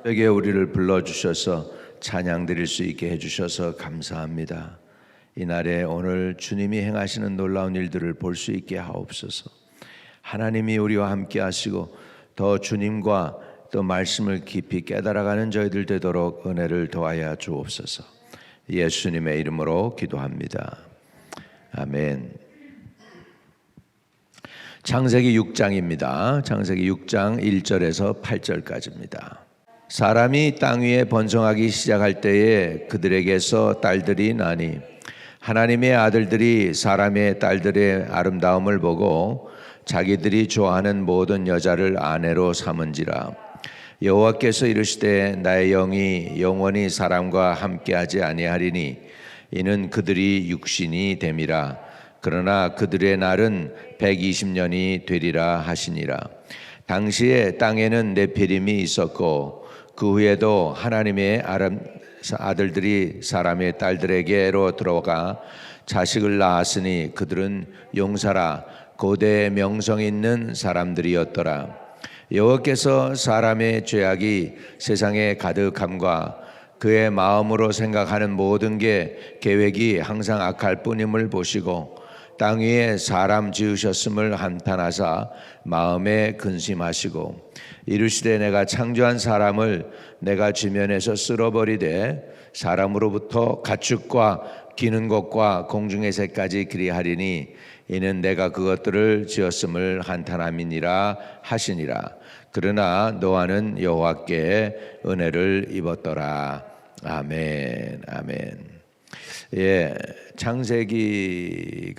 에게 우리를 불러주셔서 찬양 드릴 수 있게 해주셔서 감사합니다. 이날에 오늘 주님이 행하시는 놀라운 일들을 볼 수 있게 하옵소서. 하나님이 우리와 함께 하시고 더 주님과 또 말씀을 깊이 깨달아가는 저희들 되도록 은혜를 더하여 주옵소서. 예수님의 이름으로 기도합니다. 아멘. 창세기 6장입니다. 창세기 6장 1절에서 8절까지입니다. 사람이 땅 위에 번성하기 시작할 때에 그들에게서 딸들이 나니 하나님의 아들들이 사람의 딸들의 아름다움을 보고 자기들이 좋아하는 모든 여자를 아내로 삼은지라. 여호와께서 이르시되 나의 영이 영원히 사람과 함께하지 아니하리니 이는 그들이 육신이 됨이라. 그러나 그들의 날은 120년이 되리라 하시니라. 당시에 땅에는 네피림이 있었고 그 후에도 하나님의 아들들이 사람의 딸들에게로 들어가 자식을 낳았으니 그들은 용사라 고대 명성 있는 사람들이었더라. 여호와께서 사람의 죄악이 세상에 가득함과 그의 마음으로 생각하는 모든 게 계획이 항상 악할 뿐임을 보시고 땅 위에 사람 지으셨음을 한탄하사 마음에 근심하시고 이르시되 내가 창조한 사람을 내가 지면에서 쓸어버리되 사람으로부터 가축과 기는 것과 공중의 새까지 그리하리니 이는 내가 그것들을 지었음을 한탄함이니라 하시니라. 그러나 노아는 여호와께 은혜를 입었더라. 아멘. 아멘. 예, 창세기가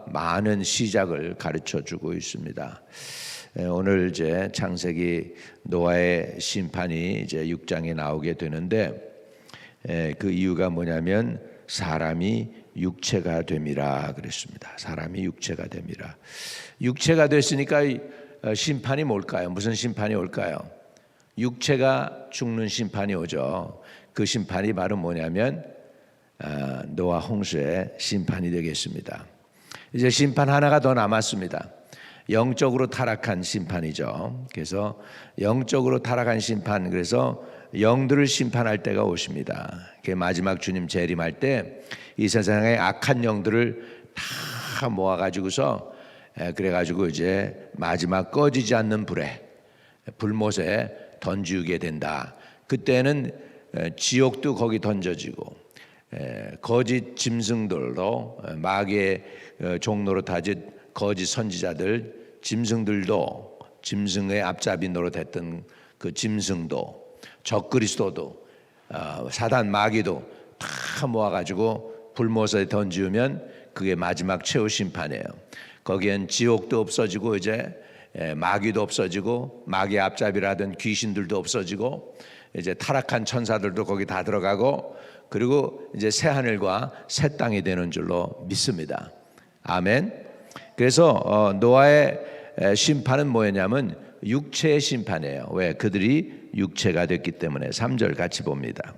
많은 시작을 가르쳐 주고 있습니다. 오늘 이제 창세기 노아의 심판이 이제 6장에 나오게 되는데 그 이유가 뭐냐면 사람이 육체가 됨이라 그랬습니다. 사람이 육체가 됨이라. 육체가 됐으니까 심판이 뭘까요? 무슨 심판이 올까요? 육체가 죽는 심판이 오죠. 그 심판이 바로 뭐냐면 노아 홍수의 심판이 되겠습니다. 이제 심판 하나가 더 남았습니다. 영적으로 타락한 심판이죠. 그래서 영적으로 타락한 심판, 그래서 영들을 심판할 때가 오십니다. 마지막 주님 재림할 때 이 세상의 악한 영들을 다 모아가지고서 그래가지고 이제 마지막 꺼지지 않는 불못에 던지게 된다. 그때는 지옥도 거기 던져지고 거짓 짐승들도 마귀의 종로로 다진 거짓 선지자들 짐승들도 짐승의 앞잡이 노릇했던 그 짐승도 적그리스도도 사단 마귀도 다 모아가지고 불못에 던지우면 그게 마지막 최후 심판이에요. 거기엔 지옥도 없어지고 이제 마귀도 없어지고 마귀의 앞잡이라던 귀신들도 없어지고 이제 타락한 천사들도 거기 다 들어가고 그리고 이제 새 하늘과 새 땅이 되는 줄로 믿습니다. 아멘. 그래서 노아의 심판은 뭐였냐면 육체의 심판이에요. 왜? 그들이 육체가 됐기 때문에. 3절 같이 봅니다.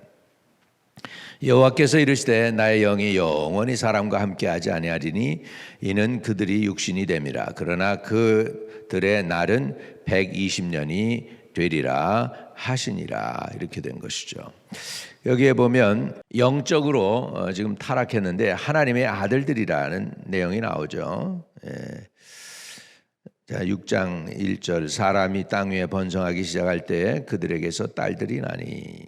여호와께서 이르시되 나의 영이 영원히 사람과 함께하지 아니하리니 이는 그들이 육신이 됨이라. 그러나 그들의 날은 120년이 되리라 하시니라. 이렇게 된 것이죠. 여기에 보면 영적으로 지금 타락했는데 하나님의 아들들이라는 내용이 나오죠. 자, 6장 1절 사람이 땅 위에 번성하기 시작할 때 그들에게서 딸들이 나니.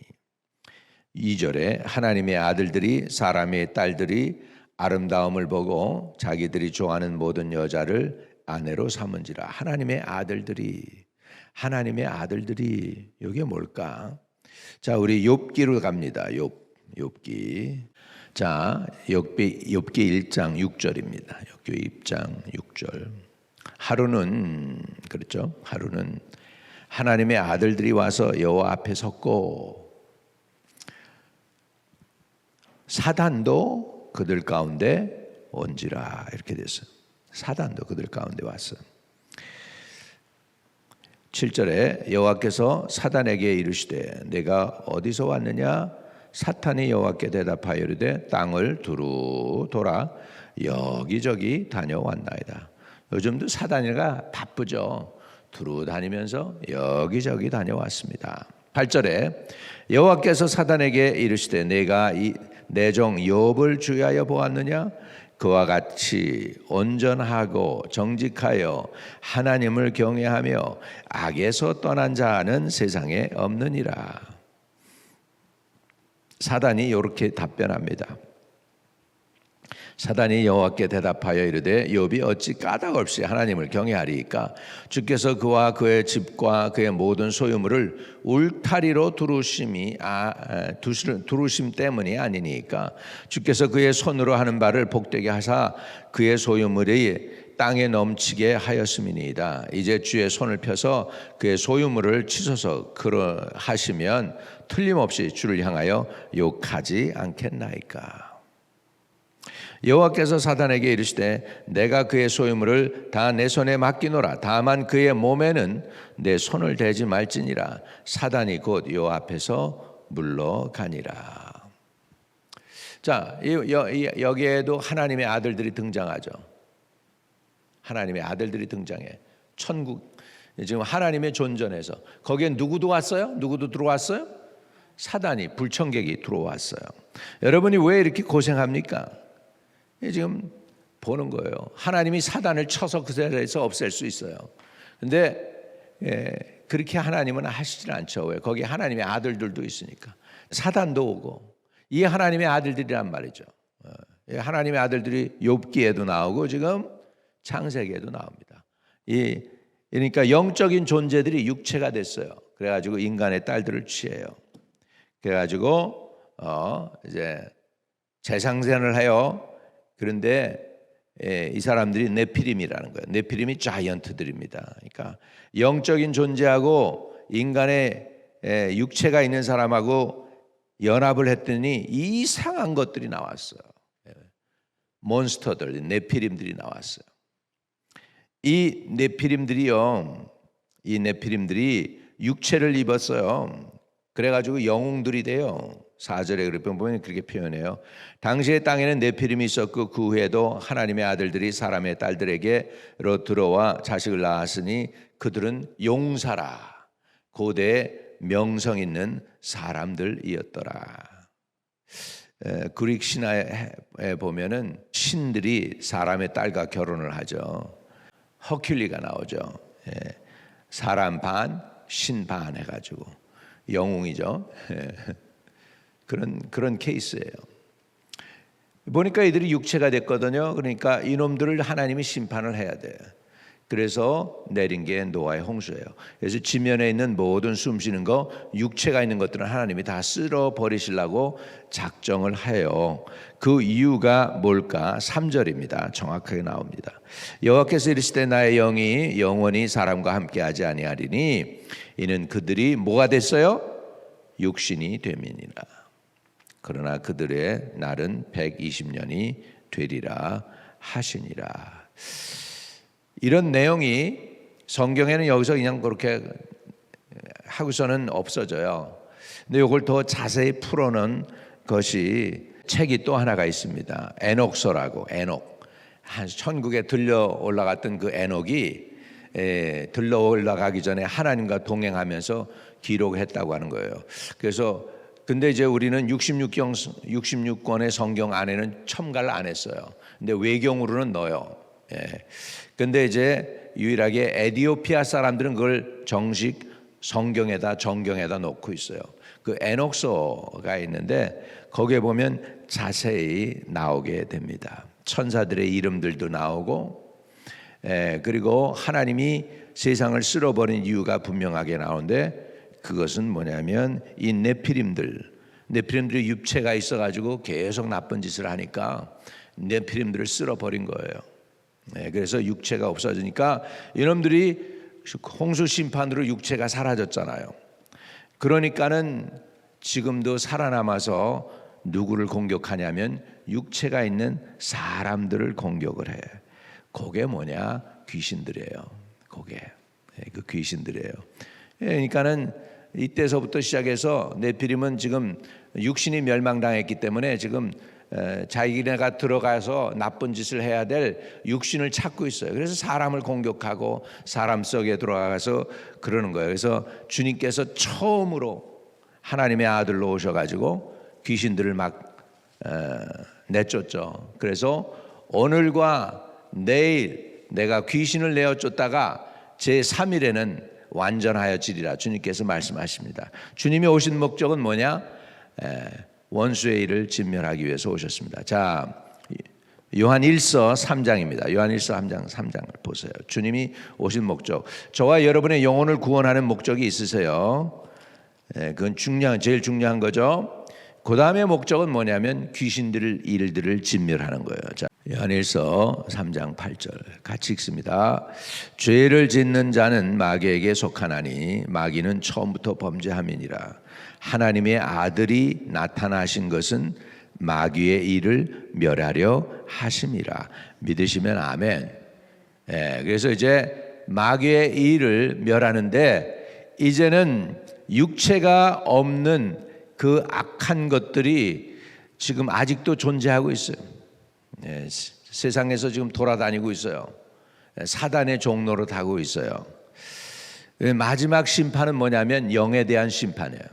2절에 하나님의 아들들이 사람의 딸들이 아름다움을 보고 자기들이 좋아하는 모든 여자를 아내로 삼은지라. 하나님의 아들들이 이게 뭘까? 자, 우리 욥기로 갑니다. 욥기. 자, 욥기 1장 6절입니다. 욥기 1장 6절. 하루는 하나님의 아들들이 와서 여호와 앞에 섰고 사단도 그들 가운데 온지라. 이렇게 됐어요. 사단도 그들 가운데 왔어요. 7절에 여호와께서 사단에게 이르시되 내가 어디서 왔느냐? 사탄이 여호와께 대답하여 이르되 땅을 두루 돌아 여기저기 다녀왔나이다. 요즘도 사단이가 바쁘죠. 두루 다니면서 여기저기 다녀왔습니다. 8절에 여호와께서 사단에게 이르시되 내가 내 종 욥을 주의하여 보았느냐? 그와 같이 온전하고 정직하여 하나님을 경외하며 악에서 떠난 자는 세상에 없느니라. 사단이 이렇게 답변합니다. 사단이 여호와께 대답하여 이르되 욥이 어찌 까닭 없이 하나님을 경외하리이까? 주께서 그와 그의 집과 그의 모든 소유물을 울타리로 두르심 때문이 아니니까? 주께서 그의 손으로 하는 바를 복되게 하사 그의 소유물이 땅에 넘치게 하였음이니이다. 이제 주의 손을 펴서 그의 소유물을 치소서. 그러하시면 틀림없이 주를 향하여 욕하지 않겠나이까? 여호와께서 사단에게 이르시되 내가 그의 소유물을 다 내 손에 맡기노라. 다만 그의 몸에는 내 손을 대지 말지니라. 사단이 곧 요 앞에서 물러가니라. 자, 여기에도 하나님의 아들들이 등장하죠. 하나님의 아들들이 등장해. 천국, 지금 하나님의 존전에서 거기에 누구도 왔어요? 누구도 들어왔어요? 사단이, 불청객이 들어왔어요. 여러분이 왜 이렇게 고생합니까? 지금 보는 거예요. 하나님이 사단을 쳐서 그 자리에서 없앨 수 있어요. 그런데 그렇게 하나님은 하시질 않죠. 왜? 거기 하나님의 아들들도 있으니까. 사단도 오고. 이 하나님의 아들들이란 말이죠. 하나님의 아들들이 욥기에도 나오고 지금 창세기에도 나옵니다. 그러니까 영적인 존재들이 육체가 됐어요. 그래가지고 인간의 딸들을 취해요. 그래가지고 이제 재상생을 해요. 그런데 이 사람들이 네피림이라는 거예요. 네피림이 자이언트들입니다. 그러니까 영적인 존재하고 인간의 육체가 있는 사람하고 연합을 했더니 이상한 것들이 나왔어요. 몬스터들, 네피림들이 나왔어요. 이 네피림들이 육체를 입었어요. 그래가지고 영웅들이 돼요. 4절에 그렇게 보면 그렇게 표현해요. 당시의 땅에는 네피림이 있었고 그 후에도 하나님의 아들들이 사람의 딸들에게로 들어와 자식을 낳았으니 그들은 용사라. 고대 명성 있는 사람들이었더라. 그릭 신화에 보면은 신들이 사람의 딸과 결혼을 하죠. 허큘리가 나오죠. 사람 반, 신 반 해가지고 영웅이죠. 그런 케이스예요. 보니까 이들이 육체가 됐거든요. 그러니까 이놈들을 하나님이 심판을 해야 돼. 그래서 내린 게 노아의 홍수예요. 그래서 지면에 있는 모든 숨쉬는 거, 육체가 있는 것들은 하나님이 다 쓸어 버리시려고 작정을 해요. 그 이유가 뭘까? 3절입니다. 정확하게 나옵니다. 여호와께서 이르시되 나의 영이 영원히 사람과 함께하지 아니하리니 이는 그들이 뭐가 됐어요? 육신이 됨이니라. 그러나 그들의 날은 120년이 되리라 하시니라. 이런 내용이 성경에는 여기서 그냥 그렇게 하고서는 없어져요. 근데 이걸 더 자세히 풀어놓은 것이 책이 또 하나가 있습니다. 에녹서라고. 에녹. 천국에 들려 올라갔던 그 에녹이 들러 올라가기 전에 하나님과 동행하면서 기록했다고 하는 거예요. 그래서 근데 이제 우리는 66권의 성경 안에는 첨가를 안 했어요. 근데 외경으로는 넣어요. 근데 이제 유일하게 에디오피아 사람들은 그걸 정식 성경에다 정경에다 놓고 있어요. 그 에녹서가 있는데 거기에 보면 자세히 나오게 됩니다. 천사들의 이름들도 나오고, 그리고 하나님이 세상을 쓸어버린 이유가 분명하게 나오는데 그것은 뭐냐면 이 네피림들이 육체가 있어가지고 계속 나쁜 짓을 하니까 네피림들을 쓸어버린 거예요. 그래서 육체가 없어지니까 이놈들이 홍수 심판으로 육체가 사라졌잖아요. 그러니까는 지금도 살아남아서 누구를 공격하냐면 육체가 있는 사람들을 공격을 해. 그게 뭐냐? 귀신들이에요. 그게 그 귀신들이에요. 그러니까는 이때서부터 시작해서 네피림은 지금 육신이 멸망당했기 때문에 지금 자기네가 들어가서 나쁜 짓을 해야 될 육신을 찾고 있어요. 그래서 사람을 공격하고 사람 속에 들어가서 그러는 거예요. 그래서 주님께서 처음으로 하나님의 아들로 오셔가지고 귀신들을 막 내쫓죠. 그래서 오늘과 내일 내가 귀신을 내어 쫓다가 제3일에는 완전하여지리라 주님께서 말씀하십니다. 주님이 오신 목적은 뭐냐? 원수의 일을 진멸하기 위해서 오셨습니다. 자, 요한 1서 3장입니다. 요한 1서 3장을 보세요. 주님이 오신 목적. 저와 여러분의 영혼을 구원하는 목적이 있으세요. 그건 제일 중요한 거죠. 그 다음에 목적은 뭐냐면 일들을 진멸하는 거예요. 자, 요한일서 3장 8절 같이 읽습니다. 죄를 짓는 자는 마귀에게 속하나니 마귀는 처음부터 범죄함이니라. 하나님의 아들이 나타나신 것은 마귀의 일을 멸하려 하심이라. 믿으시면 아멘. 그래서 이제 마귀의 일을 멸하는데 이제는 육체가 없는 그 악한 것들이 지금 아직도 존재하고 있어요. 세상에서 지금 돌아다니고 있어요. 사단의 종로로 타고 있어요. 마지막 심판은 뭐냐면 영에 대한 심판이에요.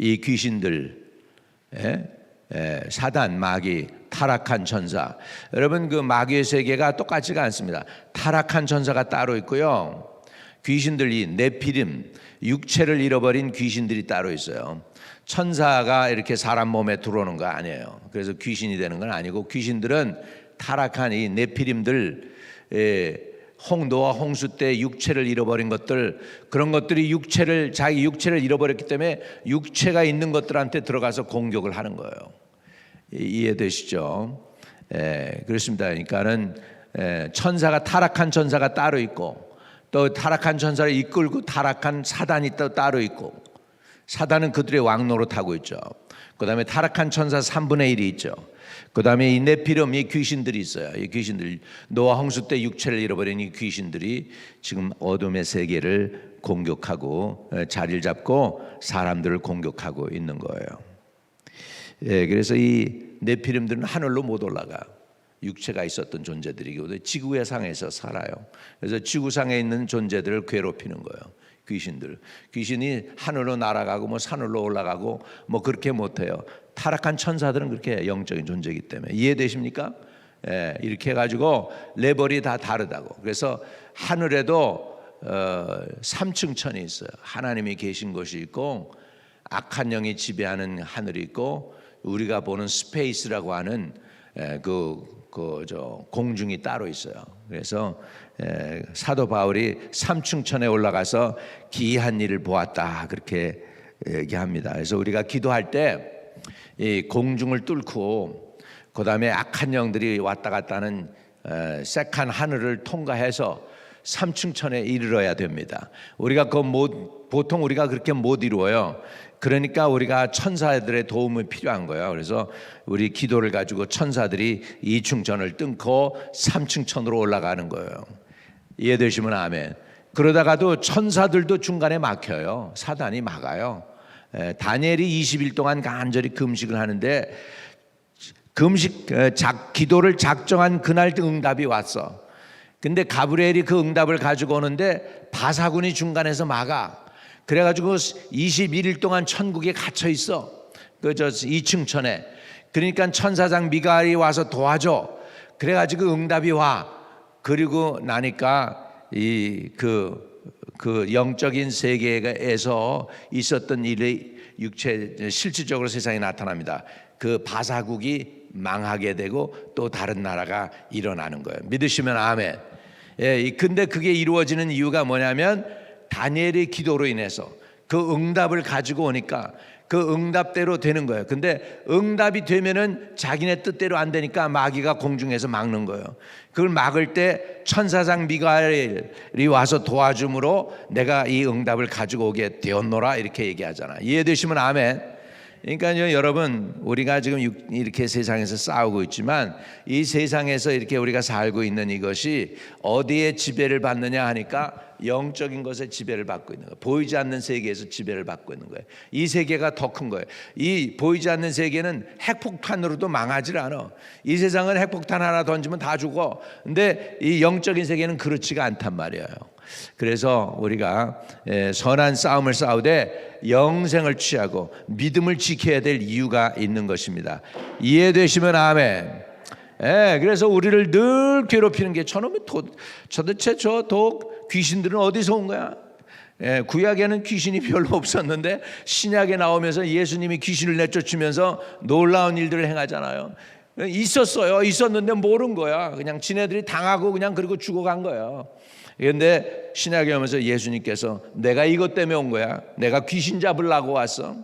이 귀신들, 사단, 마귀, 타락한 천사. 여러분 그 마귀의 세계가 똑같지가 않습니다. 타락한 천사가 따로 있고요. 귀신들이 네피림, 육체를 잃어버린 귀신들이 따로 있어요. 천사가 이렇게 사람 몸에 들어오는 거 아니에요. 그래서 귀신이 되는 건 아니고 귀신들은 타락한 이 네피림들, 홍도와 홍수 때 육체를 잃어버린 것들, 그런 것들이 자기 육체를 잃어버렸기 때문에 육체가 있는 것들한테 들어가서 공격을 하는 거예요. 이해되시죠? 그렇습니다. 그러니까는 타락한 천사가 따로 있고 또 타락한 천사를 이끌고 타락한 사단이 또 따로 있고 사단은 그들의 왕노로 타고 있죠. 그 다음에 타락한 천사 3분의 1이 있죠. 그 다음에 이 네피림, 이 귀신들이 있어요. 이 귀신들, 노아 홍수 때 육체를 잃어버린 이 귀신들이 지금 어둠의 세계를 공격하고 자리를 잡고 사람들을 공격하고 있는 거예요. 그래서 이 네피림들은 하늘로 못 올라가. 육체가 있었던 존재들이고 지구의 상에서 살아요. 그래서 지구상에 있는 존재들을 괴롭히는 거예요. 귀신이 하늘로 날아가고 뭐 산으로 올라가고 뭐 그렇게 못해요. 타락한 천사들은 그렇게 영적인 존재이기 때문에. 이해되십니까? 이렇게 해가지고 레벨이 다 다르다고. 그래서 하늘에도 3층 천이 있어요. 하나님이 계신 곳이 있고 악한 영이 지배하는 하늘이 있고 우리가 보는 스페이스라고 하는 공중이 따로 있어요. 그래서 사도 바울이 3층 천에 올라가서 기이한 일을 보았다 그렇게 얘기합니다. 그래서 우리가 기도할 때 이 공중을 뚫고 그 다음에 악한 영들이 왔다 갔다 하는 새칸 하늘을 통과해서 3층 천에 이르러야 됩니다. 우리가 보통 우리가 그렇게 못 이루어요. 그러니까 우리가 천사들의 도움이 필요한 거예요. 그래서 우리 기도를 가지고 천사들이 2층 천을 뚫고 3층 천으로 올라가는 거예요. 이해되시면 아멘. 그러다가도 천사들도 중간에 막혀요. 사단이 막아요. 다니엘이 20일 동안 간절히 금식을 하는데 기도를 작정한 그날 응답이 왔어. 근데 가브리엘이 그 응답을 가지고 오는데 바사군이 중간에서 막아. 그래가지고 21일 동안 천국에 갇혀 있어. 2층 천에. 그러니까 천사장 미가엘이 와서 도와줘. 그래가지고 응답이 와. 그리고 나니까 그 영적인 세계에서 있었던 일이 실질적으로 세상에 나타납니다. 그 바사국이 망하게 되고 또 다른 나라가 일어나는 거예요. 믿으시면 아멘. 근데 그게 이루어지는 이유가 뭐냐면 다니엘의 기도로 인해서 그 응답을 가지고 오니까 그 응답대로 되는 거예요. 근데 응답이 되면은 자기네 뜻대로 안 되니까 마귀가 공중에서 막는 거예요. 그걸 막을 때 천사장 미가엘이 와서 도와줌으로 내가 이 응답을 가지고 오게 되었노라 이렇게 얘기하잖아. 이해되시면 아멘. 그러니까요 여러분, 우리가 지금 이렇게 세상에서 싸우고 있지만 이 세상에서 이렇게 우리가 살고 있는 이것이 어디에 지배를 받느냐 하니까 영적인 것에 지배를 받고 있는 거예요. 보이지 않는 세계에서 지배를 받고 있는 거예요. 이 세계가 더 큰 거예요. 이 보이지 않는 세계는 핵폭탄으로도 망하질 않아. 이 세상은 핵폭탄 하나 던지면 다 죽어. 근데 이 영적인 세계는 그렇지가 않단 말이에요. 그래서 우리가 선한 싸움을 싸우되 영생을 취하고 믿음을 지켜야 될 이유가 있는 것입니다. 이해되시면 아멘. 그래서 우리를 늘 괴롭히는 게 저놈의 도대체 저 귀신들은 어디서 온 거야? 구약에는 귀신이 별로 없었는데 신약에 나오면서 예수님이 귀신을 내쫓으면서 놀라운 일들을 행하잖아요. 있었는데 모른 거야. 그냥 지네들이 당하고 그냥 그리고 죽어간 거예요. 그런데 신약에 오면서 예수님께서 내가 이것 때문에 온 거야. 내가 귀신 잡으려고 왔어.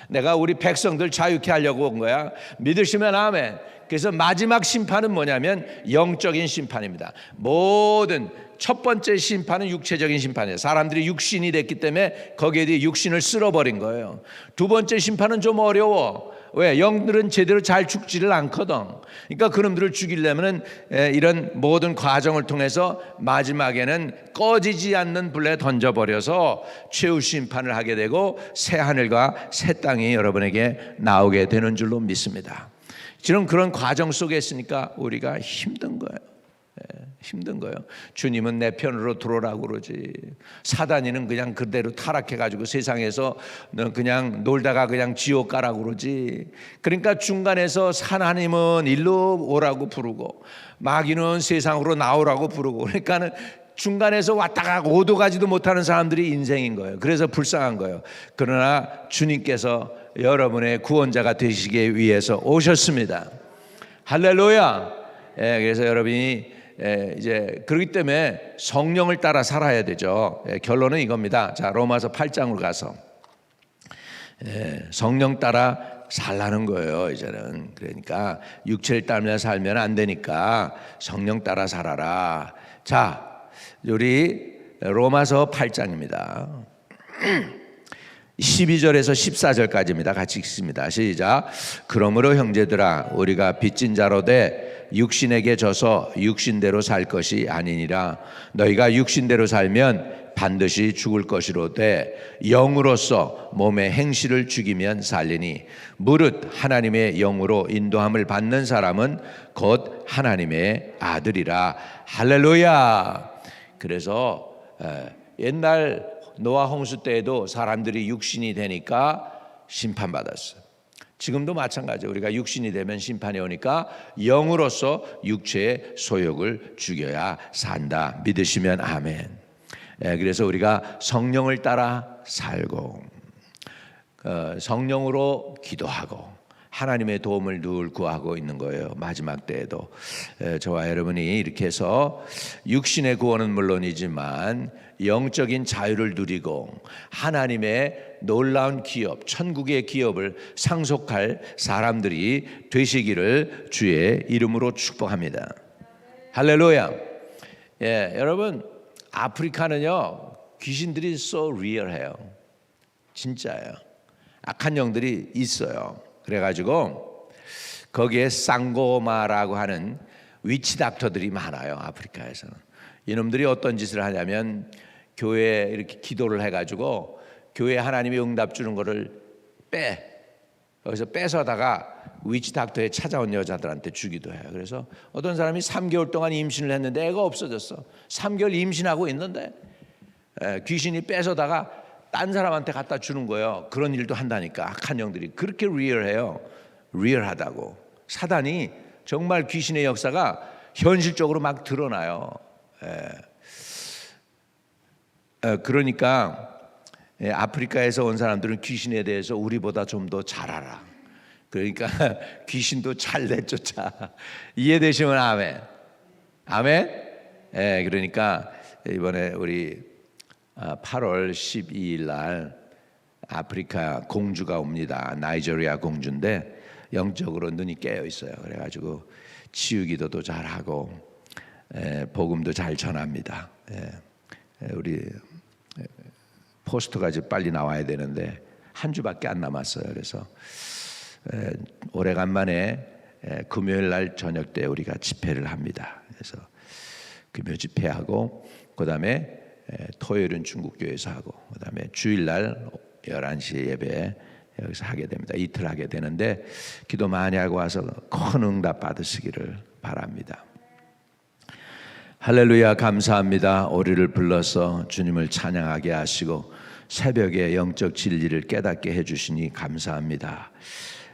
내가 우리 백성들 자유케 하려고 온 거야. 믿으시면 아멘. 그래서 마지막 심판은 뭐냐면 영적인 심판입니다. 모든 첫 번째 심판은 육체적인 심판이에요. 사람들이 육신이 됐기 때문에 거기에 대해 육신을 쓸어버린 거예요. 두 번째 심판은 좀 어려워. 왜? 영들은 제대로 잘 죽지를 않거든. 그러니까 그놈들을 죽이려면 이런 모든 과정을 통해서 마지막에는 꺼지지 않는 불에 던져버려서 최후 심판을 하게 되고 새 하늘과 새 땅이 여러분에게 나오게 되는 줄로 믿습니다. 지금 그런 과정 속에 있으니까 우리가 힘든 거예요. 힘든 거예요. 주님은 내 편으로 들어오라고 그러지. 사단이는 그냥 그대로 타락해가지고 세상에서 그냥 놀다가 그냥 지옥 가라고 그러지. 그러니까 중간에서 하나님은 일로 오라고 부르고 마귀는 세상으로 나오라고 부르고, 그러니까는 중간에서 왔다가 오도 가지도 못하는 사람들이 인생인 거예요. 그래서 불쌍한 거예요. 그러나 주님께서 여러분의 구원자가 되시기 위해서 오셨습니다. 할렐루야. 그래서 여러분이 이제 그렇기 때문에 성령을 따라 살아야 되죠. 결론은 이겁니다. 자, 로마서 8장으로 가서 성령 따라 살라는 거예요. 이제는 그러니까 육체를 따라 살면 안 되니까 성령 따라 살아라. 자, 우리 로마서 8장입니다. 12절에서 14절까지입니다. 같이 읽습니다. 시작. 그러므로 형제들아 우리가 빚진 자로 돼 육신에게 져서 육신대로 살 것이 아니니라. 너희가 육신대로 살면 반드시 죽을 것이로되 영으로서 몸의 행실을 죽이면 살리니 무릇 하나님의 영으로 인도함을 받는 사람은 곧 하나님의 아들이라. 할렐루야. 그래서 옛날 노아 홍수 때에도 사람들이 육신이 되니까 심판받았어요. 지금도 마찬가지예요. 우리가 육신이 되면 심판이 오니까 영으로서 육체의 소욕을 죽여야 산다. 믿으시면 아멘. 그래서 우리가 성령을 따라 살고 성령으로 기도하고 하나님의 도움을 늘 구하고 있는 거예요. 마지막 때에도 저와 여러분이 이렇게 해서 육신의 구원은 물론이지만 영적인 자유를 누리고 하나님의 놀라운 기업, 천국의 기업을 상속할 사람들이 되시기를 주의 이름으로 축복합니다. 할렐루야. 여러분, 아프리카는요 귀신들이 so real해요. 진짜예요. 악한 영들이 있어요. 그래가지고 거기에 쌍고마라고 하는 위치 닥터들이 많아요. 아프리카에서는. 이놈들이 어떤 짓을 하냐면 교회에 이렇게 기도를 해가지고 교회 하나님이 응답 주는 거를 거기서 뺏어다가 위치 닥터에 찾아온 여자들한테 주기도 해요. 그래서 어떤 사람이 3개월 동안 임신을 했는데 애가 없어졌어. 3개월 임신하고 있는데 귀신이 뺏어다가 딴 사람한테 갖다 주는 거예요. 그런 일도 한다니까. 악한 영들이 그렇게 리얼해요. 리얼하다고. 사단이 정말 귀신의 역사가 현실적으로 막 드러나요. 그러니까 아프리카에서 온 사람들은 귀신에 대해서 우리보다 좀 더 잘 알아. 그러니까 귀신도 잘 내쫓아. 이해되시면 아멘. 아멘. 그러니까 이번에 우리 8월 12일 날 아프리카 공주가 옵니다. 나이지리아 공주인데 영적으로 눈이 깨어 있어요. 그래가지고 치유기도도 잘하고 복음도 잘 전합니다. 우리 포스터가 이제 빨리 나와야 되는데 한 주밖에 안 남았어요. 그래서 오래간만에 금요일 날 저녁 때 우리가 집회를 합니다. 그래서 금요 집회하고 그다음에 토요일은 중국교회에서 하고 그다음에 주일날 11시에 예배 여기서 하게 됩니다. 이틀 하게 되는데 기도 많이 하고 와서 큰 응답 받으시기를 바랍니다. 할렐루야. 감사합니다. 우리를 불러서 주님을 찬양하게 하시고 새벽에 영적 진리를 깨닫게 해주시니 감사합니다.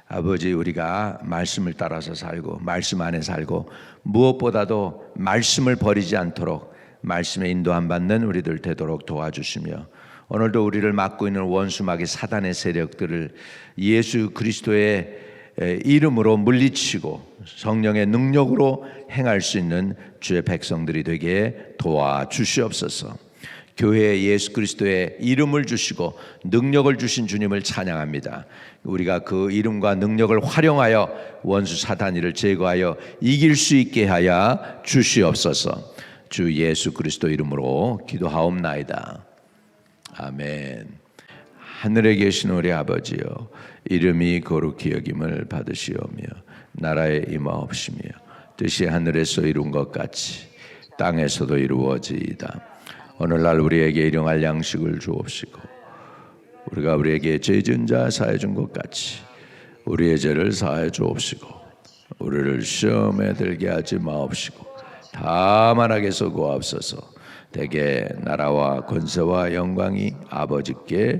아버지, 우리가 말씀을 따라서 살고 말씀 안에 살고 무엇보다도 말씀을 버리지 않도록 말씀에 인도함 받는 우리들 되도록 도와주시며 오늘도 우리를 막고 있는 원수 마귀 사단의 세력들을 예수 그리스도의 이름으로 물리치고 성령의 능력으로 행할 수 있는 주의 백성들이 되게 도와주시옵소서. 교회에 예수 그리스도의 이름을 주시고 능력을 주신 주님을 찬양합니다. 우리가 그 이름과 능력을 활용하여 원수 사단이를 제거하여 이길 수 있게 하여 주시옵소서. 주 예수 그리스도 이름으로 기도하옵나이다. 아멘. 하늘에 계신 우리 아버지여, 이름이 거룩히 여김을 받으시오며 나라에 임하옵시며 뜻이 하늘에서 이룬 것 같이 땅에서도 이루어지이다. 오늘날 우리에게 일용할 양식을 주옵시고 우리가 우리에게 죄 지은 자 사해 준 것 같이 우리의 죄를 사해 주옵시고 우리를 시험에 들게 하지 마옵시고 다만 악에서 구하옵소서. 대개 나라와 권세와 영광이 아버지께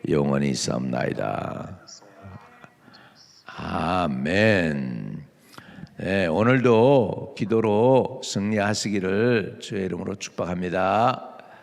영원히 있사옵나이다. 아멘. 네, 오늘도 기도로 승리하시기를 주의 이름으로 축복합니다.